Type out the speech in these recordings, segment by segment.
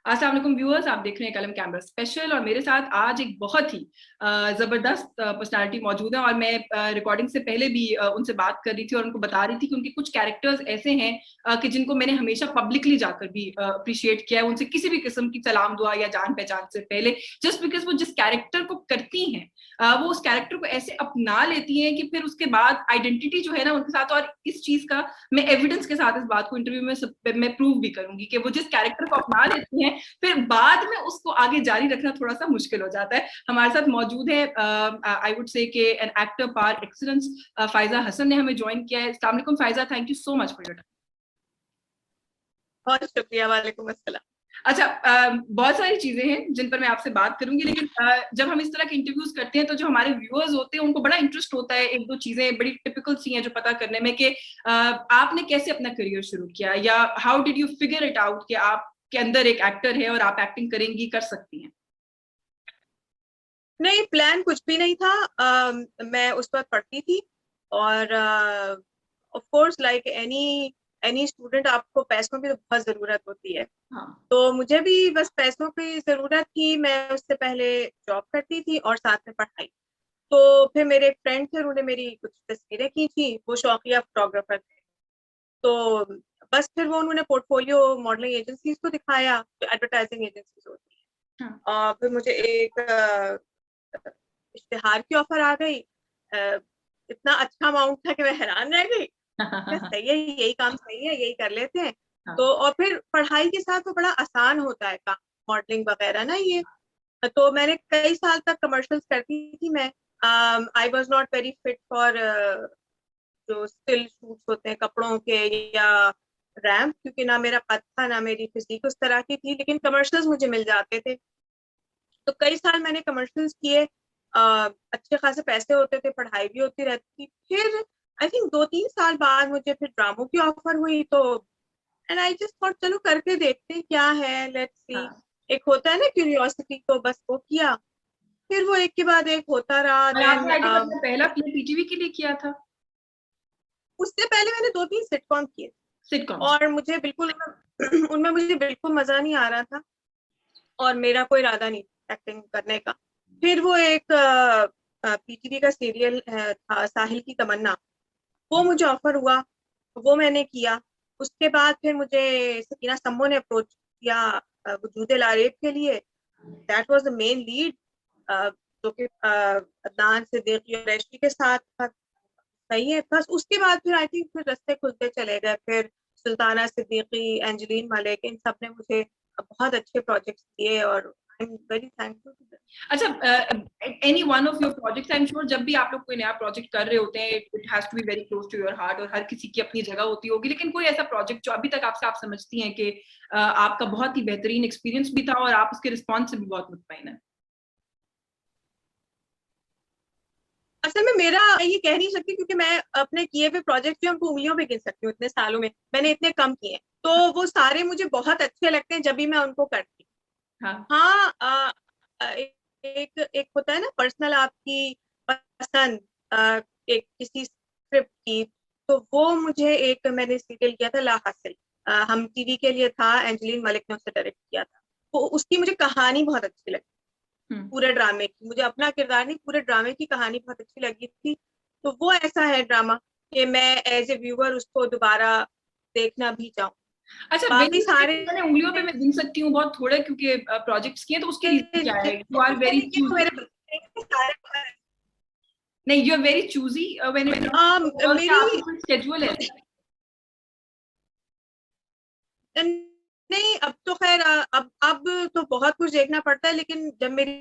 अस्सलाम वालेकुम व्यूअर्स, आप देख रहे हैं कलम कैमरा स्पेशल और मेरे साथ आज एक बहुत ही जबरदस्त पर्सनालिटी मौजूद है। और मैं रिकॉर्डिंग से पहले भी उनसे बात कर रही थी और उनको बता रही थी कि उनके कुछ कैरेक्टर्स ऐसे हैं कि जिनको मैंने हमेशा पब्लिकली जाकर भी अप्रिशिएट किया है, उनसे किसी भी किस्म की सलाम दुआ या जान पहचान से पहले, जस्ट बिकॉज वो जिस कैरेक्टर को करती हैं वो उस कैरेक्टर को ऐसे अपना लेती हैं कि फिर उसके बाद आइडेंटिटी जो है ना उनके साथ। और इस चीज का मैं एविडेंस के साथ इस बात को इंटरव्यू में मैं प्रूव भी करूंगी कि वो जिस कैरेक्टर को अपना लेती हैं फिर बाद में उसको आगे जारी रखना थोड़ा सा मुश्किल हो जाता है। हमारे साथ मौजूद है आई would say that an actor par excellence Faiza Hasan ने हमें ज्वाइन किया है। अस्सलाम वालेकुम Faiza, thank you so much for your time. बहुत शुक्रिया। वालेकुम अस्सलाम। अच्छा, बहुत सारी चीजें हैं जिन पर मैं आपसे बात करूंगी, लेकिन जब हम इस तरह के इंटरव्यूज करते हैं तो जो हमारे व्यूअर्स होते हैं उनको बड़ा इंटरेस्ट होता है, एक दो चीजें बड़ी टिपिकल सी हैं जो पता करने में कि आपने कैसे अपना करियर शुरू किया या how did you figure it out कि आपके अंदर एक एक्टर है और आप एक्टिंग करेंगी, कर सकती हैं। नहीं, प्लान कुछ भी नहीं था। मैं उस वक्त पढ़ती थी और of course like any any student आपको पैसों की तो बहुत जरूरत होती है। हाँ। तो मुझे भी बस पैसों की जरूरत थी। मैं उससे पहले जॉब करती थी और साथ में पढ़ाई। तो फिर मेरे एक फ्रेंड थे, उन्होंने मेरी कुछ तस्वीरें की थी, वो शौकिया फोटोग्राफर थे। तो बस फिर वो उन्होंने पोर्टफोलियो मॉडलिंग एजेंसीज को दिखाया, जो एडवर्टाइजिंग एजेंसीज होती है। हाँ। और फिर मुझे एक इश्तिहार की ऑफर आ गई। अ, इतना अच्छा अमाउंट था कि मैं हैरान रह गई। सही है, यही काम सही है, यही कर लेते हैं। हाँ। तो और फिर पढ़ाई के साथ वो बड़ा आसान होता है काम, मॉडलिंग वगैरह ना ये। तो मैंने कई साल तक कमर्शियल्स करती थी मैं। I was not very fit for जो स्टिल शूट्स होते हैं कपड़ों के या रैम्प, क्योंकि ना मेरा कद था ना मेरी फिजिक उस तरह की थी, लेकिन कमर्शियल्स मुझे मिल जाते थे। तो कई साल मैंने कमर्शियल्स किए। अच्छे खासे पैसे होते थे, पढ़ाई भी होती रहती थी। फिर आई थिंक 2-3 साल बाद मुझे फिर ड्रामों की ऑफर हुई। तो एंड आई जस्ट थॉट चलो करके देखते हैं क्या है, लेट्स सी। हाँ। एक होता है ना क्यूरियोसिटी, तो बस वो किया। फिर वो एक के बाद एक होता रहा। और देन आपने आई थिंक अपना पहला प्ले पीटीवी के लिए किया था। उससे पहले मैंने 2-3 सिटकॉम किए सिटकॉम्स। और मुझे बिल्कुल उनमें मुझे बिल्कुल मजा नहीं आ रहा था और मेरा कोई इरादा नहीं एक्टिंग करने का। फिर वो एक पीटीवी का सीरियल था, साहिल की तमन्ना, वो मुझे ऑफर हुआ, वो मैंने किया। उसके बाद फिर मुझे सकीना सम्मो ने अप्रोच किया वजूद लारेब के लिए। That was the main lead, जो कि अदनान सिद्दीकी और रैशी के साथ था। सही है, बस उसके बाद फिर आई थिंक फिर रास्ते खुलते चले गए। फिर सुल्ताना सिद्दीकी, एंजलीन मलिक, इन सब ने मुझे बहुत अच्छे प्रोजेक्ट्स दिए और I am very thankful to them. अच्छा, any one of your projects, I am sure जब भी आप लोग कोई नया प्रोजेक्ट कर रहे होते हैं it has to be very close to your heart और हर किसी की अपनी जगह होती होगी, लेकिन कोई ऐसा प्रोजेक्ट जो अभी तक आपसे आप समझती हैं कि आपका बहुत ही बेहतरीन एक्सपीरियंस भी था और आप उसके रिस्पॉन्स से भी बहुत मुतमईन है। असल में मेरा ये कह नहीं सकती, क्योंकि मैं अपने किए हुए प्रोजेक्ट जो उनको उंगलियों पे गिन सकती हूँ, इतने सालों में मैंने इतने कम किए हैं। तो वो सारे मुझे बहुत अच्छे लगते हैं जब भी मैं उनको करती हाँ। हूँ। हाँ, एक एक होता है ना पर्सनल आपकी पसंद, एक किसी स्क्रिप्ट की। तो वो मुझे एक मैंने सीरियल किया था ला हासिल, हम टीवी के लिए था, एंजलीन मलिक ने उसे डायरेक्ट किया था। तो उसकी मुझे कहानी बहुत अच्छी लगी। हम्म। पूरे ड्रामे की, मुझे अपना किरदार नहीं, पूरे ड्रामे की कहानी बहुत अच्छी लगी थी। तो वो ऐसा है ड्रामा कि मैं एज ए व्यूअर उसको दोबारा देखना भी चाहूँ। अच्छा, वेन बाकी यू से सारे मैंने उंगलियों पे मैं गिन सकती हूँ बहुत थोड़े क्योंकि प्रोजेक्ट्स किए, तो उसकी रीजन क्या है? यू आर वेरी मैंने किए तो चूजी। मेरे सारे नहीं, you are very choosy when it comes to work, या मेरी आपका कोई शेड्यूल है? नहीं, अब तो खैर अब तो बहुत कुछ देखना पड़ता है, लेकिन जब मेरी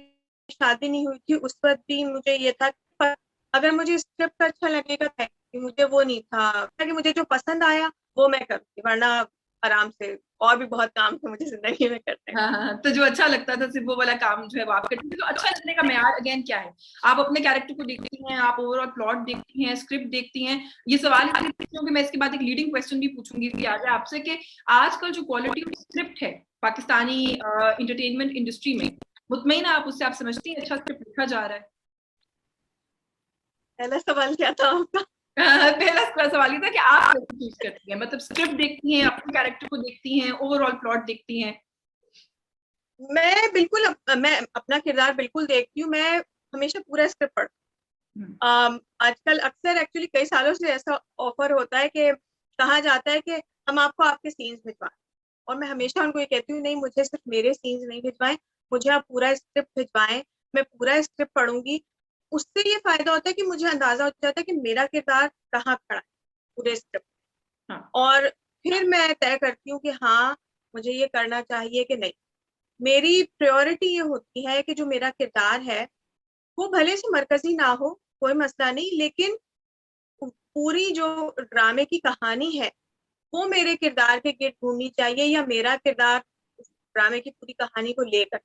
शादी नहीं हुई थी उस वक्त भी मुझे ये था कि अगर मुझे स्क्रिप्ट अच्छा लगेगा, कि मुझे वो नहीं था कि मुझे जो पसंद आया वो मैं करूँगी, वरना आराम से और भी बहुत काम थे मुझे जिंदगी में करने हाँ हाँ हाँ, तो जो अच्छा लगता था सिर्फ वो वाला काम जो है वो आप करती थी। तो अच्छा लगने का मेयार अगेन क्या है? आप अपने कैरेक्टर को देखती हैं, आप ओवरऑल प्लॉट देखती हैं, स्क्रिप्ट देखती हैं। ये सवाल इसलिए पूछती हूँ कि मैं इसके बाद एक लीडिंग क्वेश्चन भी पूछूंगी कि आज आपसे कि आजकल जो क्वालिटी ऑफ स्क्रिप्ट है पाकिस्तानी इंटरटेनमेंट इंडस्ट्री में, मुतमईन आप उससे, आप समझती हैं अच्छा स्क्रिप्ट लिखा जा रहा है? पहला सवाल क्या था आपका? पहला सवाल ये था कि आप कैसे चूज करती हैं, मतलब स्क्रिप्ट देखती हैं, अपने कैरेक्टर को देखती हैं, ओवरऑल प्लॉट देखती हैं? मैं बिल्कुल मैं अपना किरदार बिल्कुल देखती हूँ। मैं हमेशा पूरा स्क्रिप्ट पढ़ती हूँ। आजकल अक्सर एक्चुअली कई सालों से ऐसा ऑफर होता है कि कहा जाता है कि हम आपको आपके सीन्स भिजवाएं, और मैं हमेशा उनको ये कहती हूँ नहीं, मुझे सिर्फ मेरे सीन्स नहीं भिजवाएं, मुझे आप पूरा स्क्रिप्ट भिजवाएं, मैं पूरा स्क्रिप्ट पढ़ूंगी। उससे ये फायदा होता है कि मुझे अंदाजा हो जाता है कि मेरा किरदार कहाँ खड़ा है पूरे स्क्रिप्ट, हाँ, और फिर मैं तय करती हूँ कि हाँ मुझे ये करना चाहिए कि नहीं। मेरी प्रायोरिटी ये होती है कि जो मेरा किरदार है वो भले से मरकजी ना हो, कोई मसला नहीं, लेकिन पूरी जो ड्रामे की कहानी है वो मेरे किरदार के गिर्द घूमनी चाहिए, या मेरा किरदार उस ड्रामे की पूरी कहानी को लेकर,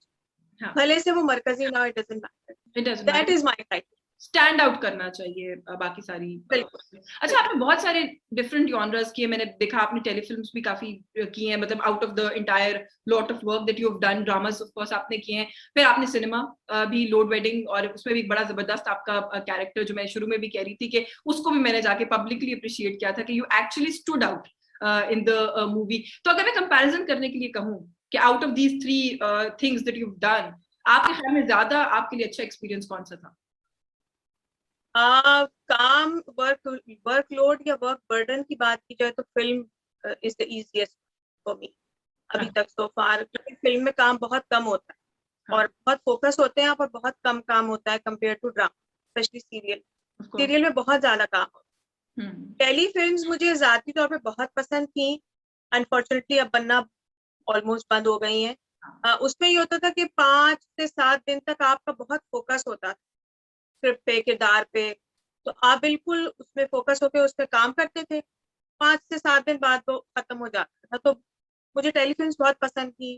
हाँ, भले से वो मरकजी ना हो, it doesn't it matter. Doesn't that matter, is my criteria. Stand out करना चाहिए बाकी सारी बिल्कुल अच्छा, बिल्कुल। आपने बहुत सारे डिफरेंट जॉनर्स किए, मैंने देखा आपने टेलीफिल्म्स भी काफी की हैं, मतलब out of the entire lot of work that you have done, dramas of course आपने किए हैं, फिर आपने सिनेमा भी, लोड वेडिंग, और उसमें भी एक बड़ा जबरदस्त आपका कैरेक्टर जो मैं शुरू में भी कह रही थी कि उसको भी मैंने जाके पब्लिकली अप्रिशिएट किया था कि you actually stood out in the movie. तो अगर मैं कंपैरिजन करने के लिए कहूँ कि out of these three things that you have done, आपके ख्याल में ज्यादा आपके लिए अच्छा एक्सपीरियंस कौन सा था? काम, वर्कलोड या वर्क बर्डन की बात की जाए तो film is the easiest for me अभी हाँ, तक सो फार, क्योंकि फिल्म में काम बहुत कम होता है हाँ, और बहुत फोकस होते हैं आप, और बहुत कम काम होता है compare to drama, specially serial. Of course. Serial में बहुत ज्यादा काम होता हम्म। है। टेली फिल्म्स मुझे जाती तौर पे बहुत पसंद थी, अनफॉर्चुनेटली अब बनना ऑलमोस्ट बंद हो गई हैं। उसमें ये होता था कि 5 से 7 दिन तक आपका बहुत फोकस होता था स्क्रिप्ट पे, किरदार पे, तो आप बिल्कुल उसमें फोकस होके उस पर काम करते थे। 5 से 7 दिन बाद वो खत्म हो जाता था। तो मुझे टेलीफिल्म बहुत पसंद थी।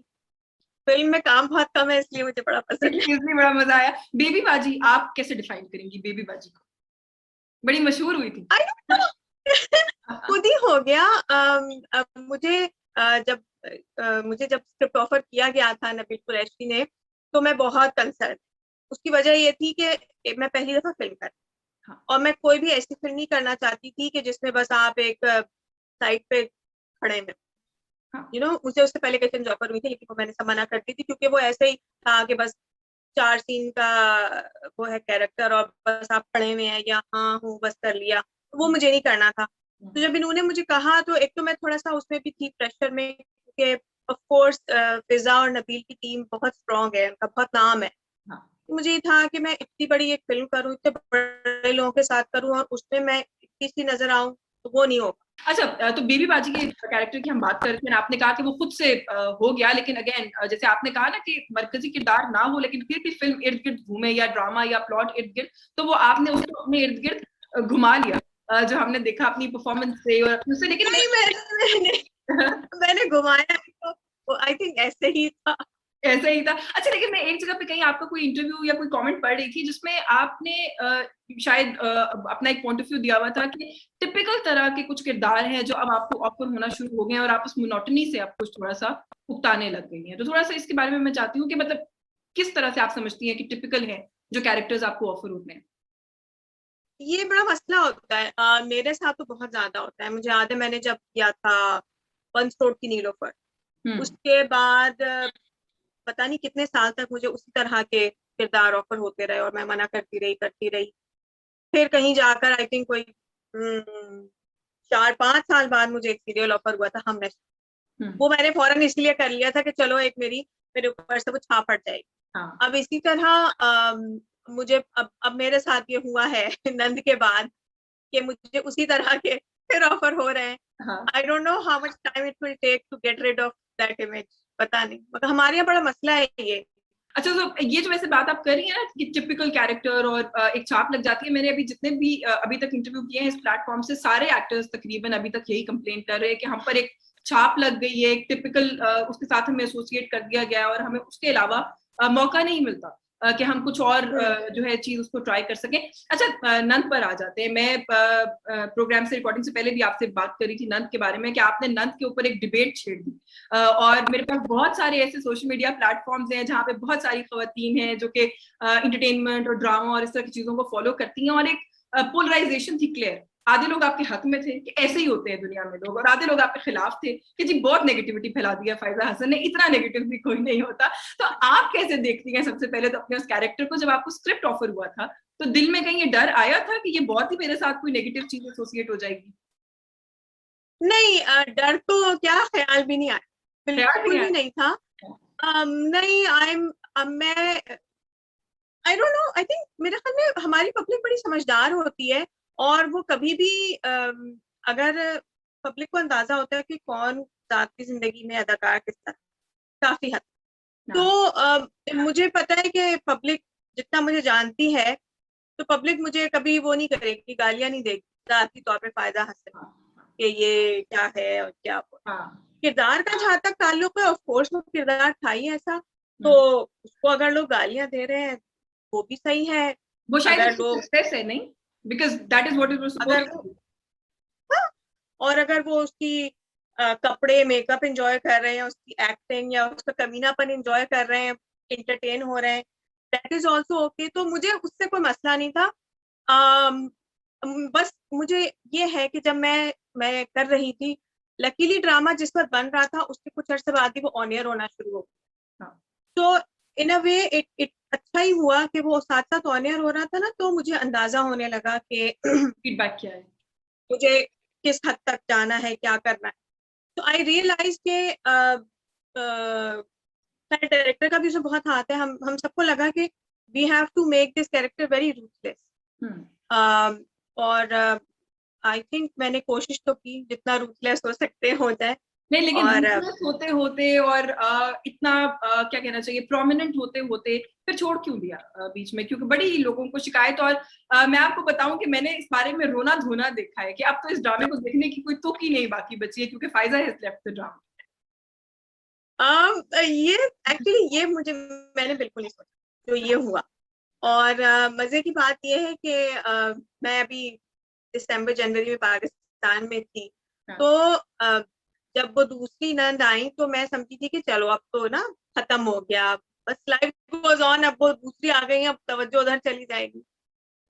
फिल्म में काम बहुत कम है इसलिए मुझे बड़ा पसंद है। इसलिए बड़ा मजा आया। बेबी बाजी आप कैसे डिफाइन करेंगी बेबी बाजी को? बड़ी मशहूर हुई थी। I don't know, खुद ही हो गया। मुझे जब मुझे जब स्क्रिप्ट ऑफर किया गया था नबील कुरैशी ने, तो मैं बहुत कंसर्न। उसकी वजह ये थी कि मैं पहली दफा फिल्म कर, हाँ, और मैं कोई भी ऐसी फिल्म नहीं करना चाहती थी कि जिसमें बस आप एक साइड पे खड़े में, हाँ, मुझे उससे पहले कई फिल्म ऑफर हुई थी, लेकिन वो मैंने सब मना कर दी थी, क्योंकि वो ऐसे ही था कि बस 4 सीन का वो है कैरेक्टर, और बस आप खड़े हुए हैं या हाँ हूँ बस कर लिया, तो वो मुझे नहीं करना था। तो जब इन्होंने मुझे कहा, तो एक तो मैं थोड़ा सा उसमें भी थी प्रेशर में, क्योंकि ऑफ कोर्स फिजा और नबील की टीम बहुत स्ट्रांग है, उनका बहुत नाम है। हाँ। मुझे ये था कि मैं इतनी बड़ी एक फिल्म करूँ, इतने बड़े लोगों के साथ करूँ, और उसमें मैं इतनी सी नजर आऊँ, तो वो नहीं होगा। अच्छा, तो बेबी बाजी के कैरेक्टर की हम बात कर रहे थे, आपने कहा कि वो खुद से हो गया, लेकिन अगेन जैसे आपने कहा ना कि मरकजी किरदार ना हो लेकिन फिर भी फिल्म इर्द गिर्द घूमे, या ड्रामा या प्लॉट इर्द गिर्द, तो वो आपने उसको अपने इर्द गिर्द घुमा लिया, जो हमने देखा अपनी परफॉर्मेंस से और उससे। लेकिन नहीं, मैंने मैंने घुमाया तो आई थिंक ऐसे ही था। ऐसा ही था। अच्छा, लेकिन मैं एक जगह पे कहीं आपका कोई इंटरव्यू या कोई कमेंट पढ़ रही थी जिसमें आपने शायद अपना एक पॉइंट ऑफ व्यू दिया हुआ था कि टिपिकल तरह के कुछ किरदार हैं जो अब आपको ऑफर होना शुरू हो गए हैं और आप उस मोनोटनी से आप कुछ थोड़ा सा उकताने लग गई हैं। तो थोड़ा सा इसके बारे में मैं चाहती हूँ कि मतलब किस तरह से आप समझती हैं कि टिपिकल है जो कैरेक्टर्स आपको ऑफर होते हैं? ये बड़ा मसला होता है, मेरे साथ तो बहुत ज्यादा होता है। मुझे याद है मैंने जब किया था वंस रोड की नीलोफर, हम्म। उसके बाद पता नहीं कितने साल तक मुझे उसी तरह के किरदार ऑफर होते रहे, और मैं मना करती रही। फिर कहीं जाकर आई थिंक कोई 4-5 साल बाद मुझे एक सीरियल ऑफर हुआ था, हमने। हम्म। वो मैंने फौरन इसलिए कर लिया था कि चलो एक मेरे ऊपर से वो छाप हट जाएगी। हाँ, अब इसी तरह मुझे अब मेरे साथ ये हुआ है नंद के बाद, कि मुझे उसी तरह के फिर ऑफर हो रहे हैं। हाँ। I don't know how much time it will take to get rid of that image, पता नहीं, मगर हमारे यहाँ बड़ा मसला है ये। अच्छा, तो ये जो वैसे बात आप कर रही हैं ना कि टिपिकल कैरेक्टर और एक छाप लग जाती है, मैंने अभी जितने भी अभी तक इंटरव्यू किए हैं इस प्लेटफॉर्म से, सारे एक्टर्स तकरीबन अभी तक यही कंप्लेन कर रहे हैं कि हम पर एक छाप लग गई है, एक टिपिकल उसके साथ हमें एसोसिएट कर दिया गया है और हमें उसके अलावा मौका नहीं मिलता कि हम कुछ और जो है चीज उसको ट्राई कर सकें। अच्छा, नंद पर आ जाते हैं। मैं प्रोग्राम से रिकॉर्डिंग से पहले भी आपसे बात करी थी नंद के बारे में कि आपने नंद के ऊपर एक डिबेट छेड़ दी, और मेरे पास बहुत सारे ऐसे सोशल मीडिया प्लेटफॉर्म्स हैं जहाँ पे बहुत सारी खवातीन हैं जो कि इंटरटेनमेंट और ड्रामा और इस तरह की चीजों को फॉलो करती हैं, और एक पोलराइजेशन थी क्लियर आधे लोग आपके हक में थे कि ऐसे ही होते हैं दुनिया में लोग, और आधे लोग आपके खिलाफ थे कि जी बहुत नेगेटिविटी फैला दिया फायजा हसन ने, इतना नेगेटिव भी कोई नहीं होता। तो आप कैसे देखती हैं सबसे पहले तो अपने उस कैरेक्टर को, जब आपको स्क्रिप्ट ऑफर हुआ था तो दिल में कहीं ये डर आया था कि ये बहुत ही मेरे साथ कोई नेगेटिव चीज एसोसिएट हो जाएगी? नहीं, डर तो क्या, ख्याल भी नहीं आया, ख्याल भी बिल्कुल नहीं भी नहीं था। नहीं, मैं आई डोंट नो, आई थिंक मेरे ख्याल में हमारी पब्लिक बड़ी समझदार होती है, और वो कभी भी अगर पब्लिक को अंदाजा होता है कि कौन जाती जिंदगी में अदाकार किस तरह, काफी हद तो मुझे पता है कि पब्लिक जितना मुझे जानती है, तो पब्लिक मुझे कभी वो नहीं करेगी, गालियां नहीं देगी जाती तौर पे फायदा हासिल कि ये क्या है और क्या वो। किरदार का जहाँ तक ताल्लुक है, ऑफ कोर्स वो किरदार था ही ऐसा, तो उसको अगर लोग गालियां दे रहे हैं वो भी सही है। वो शायद अगर लोग सक्सेस है, नहीं, because that is what it was अगर सपोज्ड टू बी। हाँ, और अगर वो उसकी कपड़े मेकअप एंजॉय कर रहे हैं, उसकी एक्टिंग या उसका कमीनापन एंजॉय कर रहे हैं, एंटरटेन हो रहे हैं, दैट इज ऑल्सो ओके। तो मुझे उससे कोई मसला नहीं था। बस मुझे ये है कि जब मैं कर रही थी, लकीली ड्रामा जिस पर बन रहा था उसके कुछ अर्से बाद ही वो ऑन एयर होना शुरू हो गया। तो इन अ वे इट अच्छा ही हुआ कि वो साथ साथ ऑन एयर हो रहा था ना, तो मुझे अंदाजा होने लगा कि फीडबैक क्या है, मुझे किस हद तक जाना है, क्या करना है। तो आई रियलाइज के डायरेक्टर का भी उसमें बहुत हाथ है। हम सबको लगा कि we have to make this character very ruthless, और आई थिंक मैंने कोशिश तो की जितना रूथलेस हो सकते हो जाए। नहीं, लेकिन और रूथलेस होते होते और इतना क्या कहना चाहिए, प्रोमिनेंट होते होते फिर छोड़ क्यों दिया बीच में? क्योंकि बड़ी लोगों को शिकायत, और मैं आपको बताऊं कि मैंने इस बारे में रोना धोना देखा है कि अब तो इस ड्रामे को देखने की कोई तुक ही नहीं बाकी बची है, क्योंकि Faiza has left the drama. ये एक्चुअली ये मैंने बिल्कुल नहीं सोचा जो ये हुआ। और मजे की बात ये है कि मैं अभी दिसंबर जनवरी में पाकिस्तान में थी, तो जब वो दूसरी नंद आई तो मैं समझी थी कि चलो अब तो ना खत्म हो गया, बस लाइफ गोज ऑन, अब वो दूसरी आ गई, अब तवज्जो उधर चली जाएगी।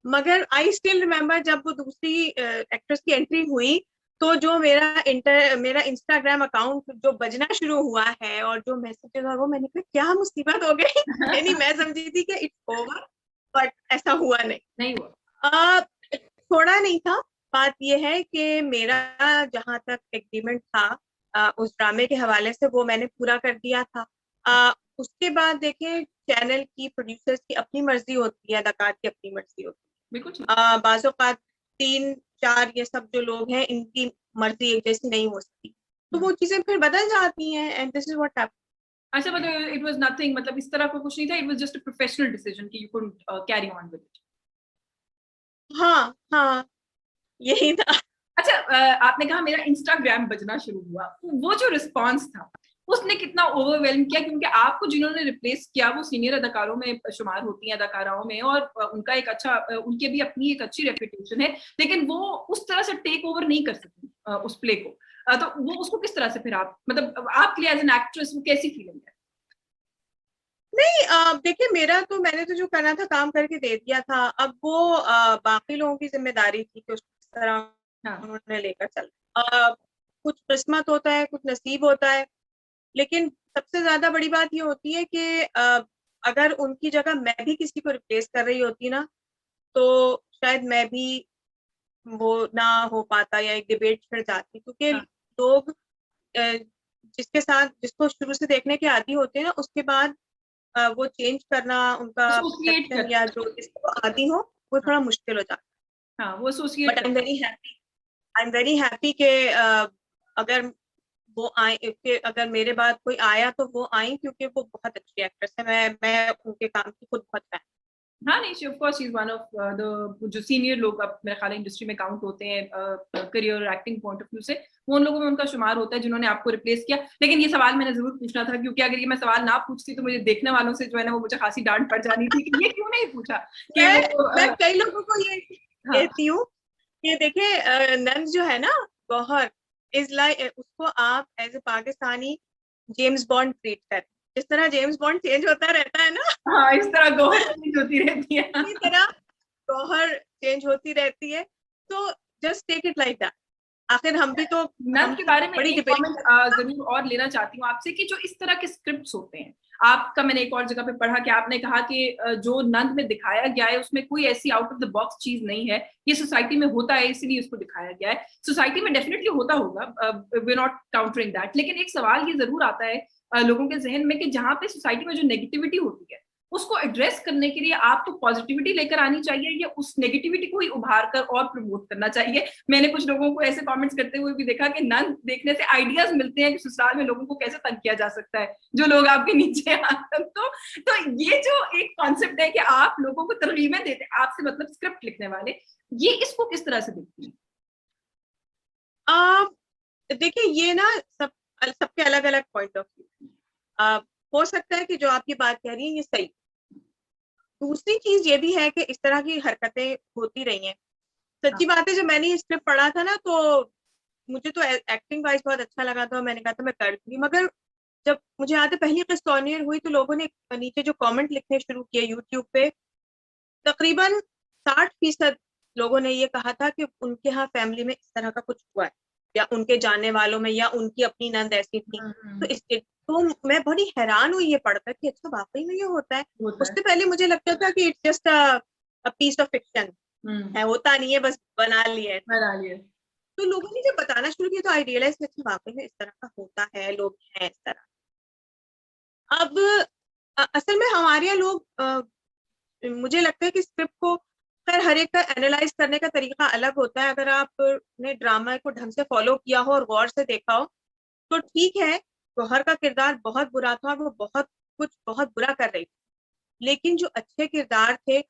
मगर आई स्टिल रिमेम्बर जब वो दूसरी एक्ट्रेस की एंट्री हुई, तो जो मेरा इंस्टाग्राम अकाउंट जो बजना शुरू हुआ है और जो मैसेजेस, और वो मैंने कहा क्या मुसीबत हो गई। यानी मैं समझी थी कि इट्स ओवर, बट ऐसा हुआ नहीं हुआ। थोड़ा नहीं था। बात यह है कि मेरा जहां तक एग्रीमेंट था उस ड्रामे के हवाले से, वो मैंने पूरा कर दिया था। उसके बाद देखें, चैनल की, प्रोड्यूसर्स की अपनी मर्जी होती है, अदाकार की अपनी मर्जी होती है। बिल्कुल। बाज़ औक़ात 3-4 ये सब जो लोग हैं, इनकी मर्जी एक जैसी नहीं हो सकती, तो वो चीजें फिर बदल जाती हैं, and this is what happened. अच्छा, मतलब इट वाज नथिंग, मतलब इस तरह का कुछ नहीं था, it was just a professional decision कि you couldn't carry on with it. हाँ हाँ, यही था। अच्छा, आपने कहा मेरा इंस्टाग्राम बजना शुरू हुआ, वो जो रिस्पांस था उसने कितना ओवरवेलम किया? क्योंकि आपको जिन्होंने रिप्लेस किया वो सीनियर अदाकारों में शुमार होती हैं, अदाकाराओं में, और उनका एक अच्छा, उनके भी अपनी एक अच्छी रेपुटेशन है, लेकिन वो उस तरह से टेक ओवर नहीं कर सकती उस प्ले को। तो वो उसको किस तरह से फिर आप, मतलब आपके लिए एज एन एक्ट्रेस वो कैसी फीलिंग है? नहीं, देखिए, मैंने तो जो करना था काम करके दे दिया था। अब वो बाकी लोगों की जिम्मेदारी थी कि उसको किस तरह उन्होंने लेकर चल। कुछ किस्मत होता है, कुछ नसीब होता है, लेकिन सबसे ज्यादा बड़ी बात ये होती है कि अगर उनकी जगह मैं भी किसी को रिप्लेस कर रही होती ना, तो शायद मैं भी वो ना हो पाता, या एक डिबेट छिड़ जाती, क्योंकि लोग जिसके साथ, जिसको शुरू से देखने के आदी होते हैं ना, उसके बाद वो चेंज करना उनका परसेप्शन, या जो जिसको आदी हो, वो थोड़ा मुश्किल हो जाता है। वो associate, but I am very happy कि अगर वो आए, अगर मेरे बाद कोई आया तो वो आई, क्योंकि वो बहुत अच्छी एक्ट्रेस है। मैं उनके काम की खुद बहुत फैन। हाँ नहीं, of course she is one of the जो सीनियर लोग अब मेरे ख्याल इंडस्ट्री में काउंट होते हैं करियर और एक्टिंग पॉइंट ऑफ व्यू से, वो उन लोगों में उनका शुमार होता है जिन्होंने आपको रिप्लेस किया। लेकिन ये सवाल मैंने जरूर पूछना था, क्योंकि अगर ये मैं सवाल ना पूछती तो मुझे देखने वालों से जो है ना वो मुझे खासी डांट पड़ जानी थी कि ये क्यों नहीं पूछा कि मैं कई लोगों को ये कहती हूँ कि देखिए, नंद जो है ना, गौहर इज लाइक, उसको आप as a Pakistani James Bond treat करें। जिस तरह जेम्स बॉन्ड चेंज होता रहता है ना, हाँ, इस तरह गौहर चेंज होती रहती है। इसी तरह गौहर चेंज होती रहती है। तो just take it like that. आखिर हम भी तो नन के बारे में बड़ी एक कमेंट जरूर और लेना चाहती हूँ आपसे कि जो इस तरह के स्क्रिप्ट्स होते हैं, आपका मैंने एक और जगह पे पढ़ा कि आपने कहा कि जो नंद में दिखाया गया है उसमें कोई ऐसी आउट ऑफ द बॉक्स चीज नहीं है, ये सोसाइटी में होता है इसलिए उसको दिखाया गया है। सोसाइटी में डेफिनेटली होता होगा, वी नॉट काउंटरिंग दैट, लेकिन एक सवाल ये जरूर आता है लोगों के जहन में कि जहाँ पे सोसाइटी में जो नेगेटिविटी होती है उसको एड्रेस करने के लिए आपको पॉजिटिविटी लेकर आनी चाहिए या उस नेगेटिविटी को ही उभार कर और प्रमोट करना चाहिए। मैंने कुछ लोगों को ऐसे कमेंट्स करते हुए भी देखा कि नन देखने से आइडियाज मिलते हैं कि ससुराल में लोगों को कैसे तंग किया जा सकता है, जो लोग आपके नीचे आते तो ये जो एक कॉन्सेप्ट है कि आप लोगों को तरगीबें देते हैं, आपसे मतलब स्क्रिप्ट लिखने वाले, ये इसको किस तरह से देखती हैं? देखिए ये ना सबके अलग अलग पॉइंट ऑफ व्यू। हो सकता है कि जो आपकी बात कह रही है ये सही। दूसरी चीज ये भी है कि इस तरह की हरकतें होती रही हैं। सच्ची बात है, जब मैंने ये स्क्रिप्ट पढ़ा था ना तो मुझे तो एक्टिंग वाइज बहुत अच्छा लगा था, मैंने कहा था मैं कर दूंगी। मगर जब मुझे याद है पहली किस्त ऑन एयर हुई तो लोगों ने नीचे जो कमेंट लिखने शुरू किए यूट्यूब पे, तकरीबन 60% लोगों ने ये कहा था कि उनके यहाँ फैमिली में इस तरह का कुछ हुआ है, या उनके जानने वालों में, या उनकी अपनी नंद ऐसी थी। तो इसके तो मैं बड़ी हैरान हुई ये पढ़कर कि अच्छा वाकई में ये होता है। उससे पहले मुझे लगता था कि it's just a piece of fiction है, होता नहीं है, बस बना लिया है। तो लोगों ने जब बताना शुरू किया तो आई रियलाइज कि अच्छा वाकई में इस तरह का होता है, लोग हैं इस तरह। अब असल में हमारे यहाँ लोग मुझे लगता है कि स्क्रिप्ट को खैर हर एक का एनालाइज करने का तरीका अलग होता है। अगर आपने ड्रामा को ढंग से फॉलो किया हो और गौर से देखा हो तो ठीक है, गौहर का किरदार बहुत बुरा था और वो बहुत बुरा कर रही थी, लेकिन जो अच्छे किरदार थे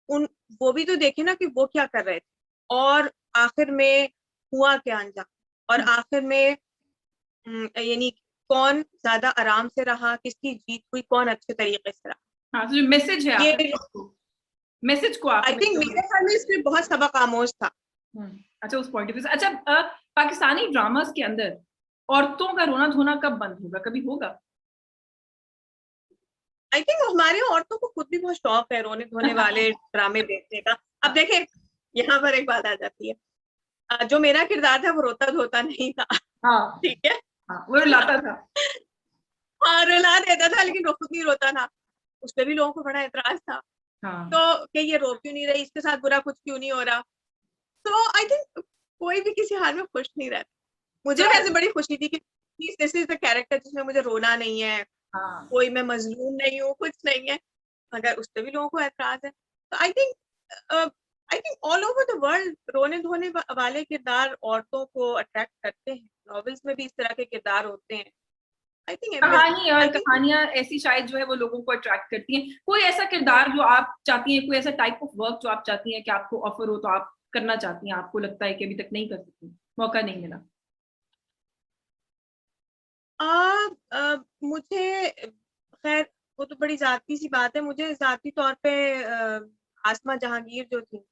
उन वो भी तो देखे ना कि वो क्या कर रहे थे, और आखिर में हुआ क्या अंजाम, और आखिर में यानी कौन ज्यादा आराम से रहा, किसकी जीत हुई, कौन अच्छे तरीके से रहा। हाँ, तो जो मैसेज है ये मैसेज को आप आई थिंक मेरे ख्याल में इसमें बहुत सबक आमोज था। अच्छा, उस पॉइंट ऑफ व्यू से। अच्छा, पाकिस्तानी ड्रामास के अंदर औरतों का रोना धोना कब बंद होगा, कभी होगा? आई थिंक हमारे औरतों को खुद भी बहुत शौक है रोने धोने वाले ड्रामे देखने का। अब देखें, यहाँ पर एक बात आ जाती है, जो मेरा किरदार था वो रोता धोता नहीं था। हाँ, ठीक है, हाँ, वो रुलाता था। हाँ रुला देता था, लेकिन वो खुद नहीं रोता था। उस पर भी लोगों को बड़ा एतराज था। हाँ, तो कि ये रो क्यों नहीं रही, इसके साथ बुरा कुछ क्यों नहीं हो रहा। तो आई थिंक कोई भी किसी हाल में खुश नहीं रहता। मुझे वैसे बड़ी खुशी थी कि दिस इज द कैरेक्टर जिसमें मुझे रोना नहीं है, हाँ, कोई मैं मजलूम नहीं हूँ, कुछ नहीं है। मगर उस पर भी लोगों को एतराज है। तो I think all over the world रोने धोने वाले किरदार औरतों को अट्रैक्ट करते हैं। नॉवेल्स में भी इस तरह के किरदार होते हैं। आई थिंक कहानी और आई थिंक कहानियां ऐसी शायद जो है वो लोगों को अट्रैक्ट करती हैं। कोई ऐसा किरदार जो आप चाहती हैं, कोई ऐसा टाइप ऑफ वर्क जो आप चाहती हैं कि आपको ऑफर हो तो आप करना चाहती हैं, आपको लगता है कि अभी तक नहीं कर सकती, मौका नहीं मिला? मुझे खैर वो तो बड़ी जाती सी बात है। मुझे जाती तौर पे आसमा जहांगीर जो थी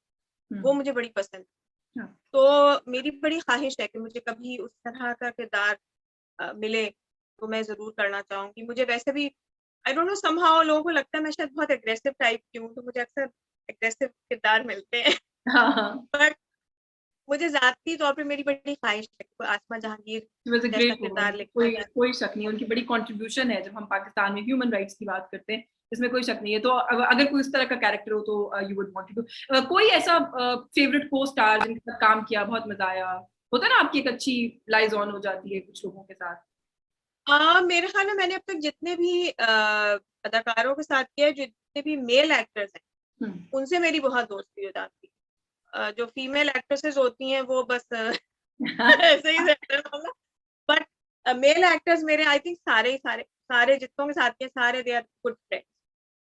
वो मुझे बड़ी पसंद। हाँ, तो मेरी बड़ी ख्वाहिश है कि मुझे कभी उस तरह का किरदार मिले तो मैं जरूर करना चाहूंगी। मुझे वैसे भी आई डोंट नो समहाउ लोगों को लगता है मैं शायद बहुत एग्रेसिव टाइप की हूँ, तो मुझे अक्सर एग्रेसिव किरदार मिलते हैं। हाँ, हाँ। बट मुझे जाती तौर पे मेरी बड़ी ख्वाहिश है कि आसमा जहांगीर वॉज अ जैसा ग्रेट वुमन, किरदार लिखा कोई जाए। कोई शक नहीं, उनकी बड़ी कंट्रीब्यूशन है जब हम पाकिस्तान में ह्यूमन राइट्स की बात करते हैं, इसमें कोई शक नहीं है। तो अगर कोई इस तरह का कैरेक्टर हो तो यू वुड वांट टू। कोई ऐसा फेवरेट को स्टार जिनके साथ काम किया बहुत मजा आया, होता है ना आपकी एक अच्छी लाइज ऑन हो जाती है कुछ लोगों के साथ? मेरे ख्याल में मैंने अब तक जितने भी अदाकारों के साथ किया है, जितने भी मेल एक्टर्स हैं उनसे मेरी बहुत दोस्ती हो जाती है। जो फीमेल एक्ट्रेसेस होती हैं वो बस ऐसे ही रहते हैं। बट मेल एक्टर्स मेरे आई थिंक सारे जितनों के साथ किए सारे दे आर गुड फ्रेंड्स,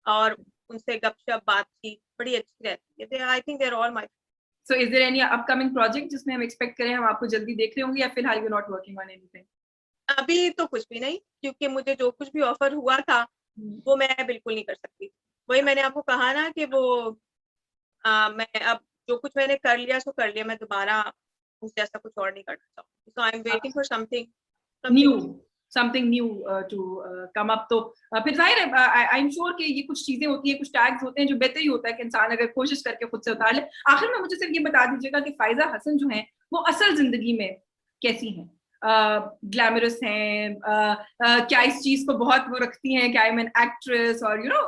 और उनसे गपशप बातचीत बड़ी अच्छी रहती है। I think they are all my. So is there any upcoming project जिसमें हम एक्सपेक्ट करें हम आपको जल्दी देख रहे होंगे, या फिलहाल you not working on anything? अभी तो कुछ भी नहीं, क्योंकि मुझे जो कुछ भी ऑफर हुआ था वो मैं बिल्कुल नहीं कर सकती। वही मैंने आपको कहा ना कि वो मैं अब जो कुछ मैंने कर लिया सो कर लिया, मैं दोबारा उस जैसा कुछ और नहीं करना चाहूँगी। So I am waiting for something new, new. Something new to come up. तो फिर जाहिर है आई एम श्योर कि ये कुछ चीजें होती हैं, कुछ टैग्स होते हैं जो बेहतर ही होता है कि इंसान अगर कोशिश करके खुद से उतार ले। आखिर में मुझे सिर्फ ये बता दीजिएगा कि फायजा हसन जो है वो असल जिंदगी में कैसी हैं? ग्लैमरस हैं? क्या इस चीज को बहुत वो रखती हैं कि आई एम एन एक्ट्रेस, और you know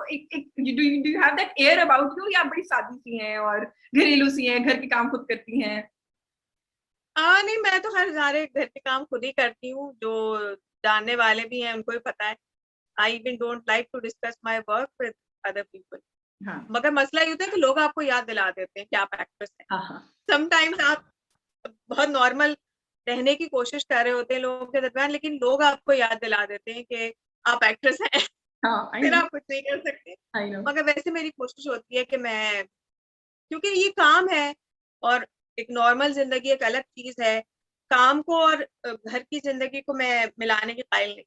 do you have that air about you, या बड़ी सादी सी हैं और घरेलू सी हैं, घर के काम खुद करती हैं? नहीं, मैं तो हर सारे घर के काम खुद ही करती हूँ, जो जानने वाले भी हैं उनको भी पता है। I even don't like to discuss my work with other people. हाँ मगर मसला ये होता है कि लोग आपको याद दिला देते हैं कि आप एक्ट्रेस हैं। हाँ हाँ समटाइम्स आप बहुत नॉर्मल रहने की कोशिश कर रहे होते हैं लोगों के दरमियान, लेकिन लोग आपको याद दिला देते हैं कि आप एक्ट्रेस हैं। हाँ, आई फिर नो आप कुछ नहीं कर सकते। I know. मगर वैसे मेरी कोशिश होती है कि मैं, क्योंकि ये काम है और एक नॉर्मल जिंदगी एक अलग चीज है, काम को और घर की जिंदगी को मैं मिलाने के कायल नहीं।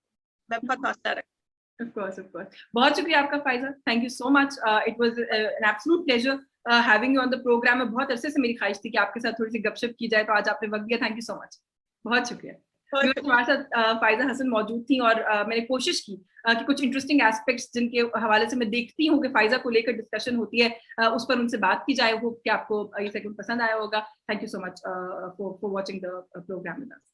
मैं बहुत फासला रखती Of course, of course. बहुत शुक्रिया आपका Faiza, thank you so much. It was an absolute pleasure having you on the programme. बहुत अरसे से मेरी ख्वाहिश थी कि आपके साथ थोड़ी सी गपशप की जाए, तो आज आपने वक्त दिया, थैंक यू सो मच, बहुत शुक्रिया। बहुत हमारे साथ फायजा हसन मौजूद थी और मैंने कोशिश की कि कुछ इंटरेस्टिंग एस्पेक्ट्स जिनके हवाले से मैं देखती हूँ कि फायजा को लेकर डिस्कशन होती है, उस पर उनसे बात की जाए। वो कि आपको ये सेगमेंट पसंद आया होगा। Thank you so much for watching the programme with us.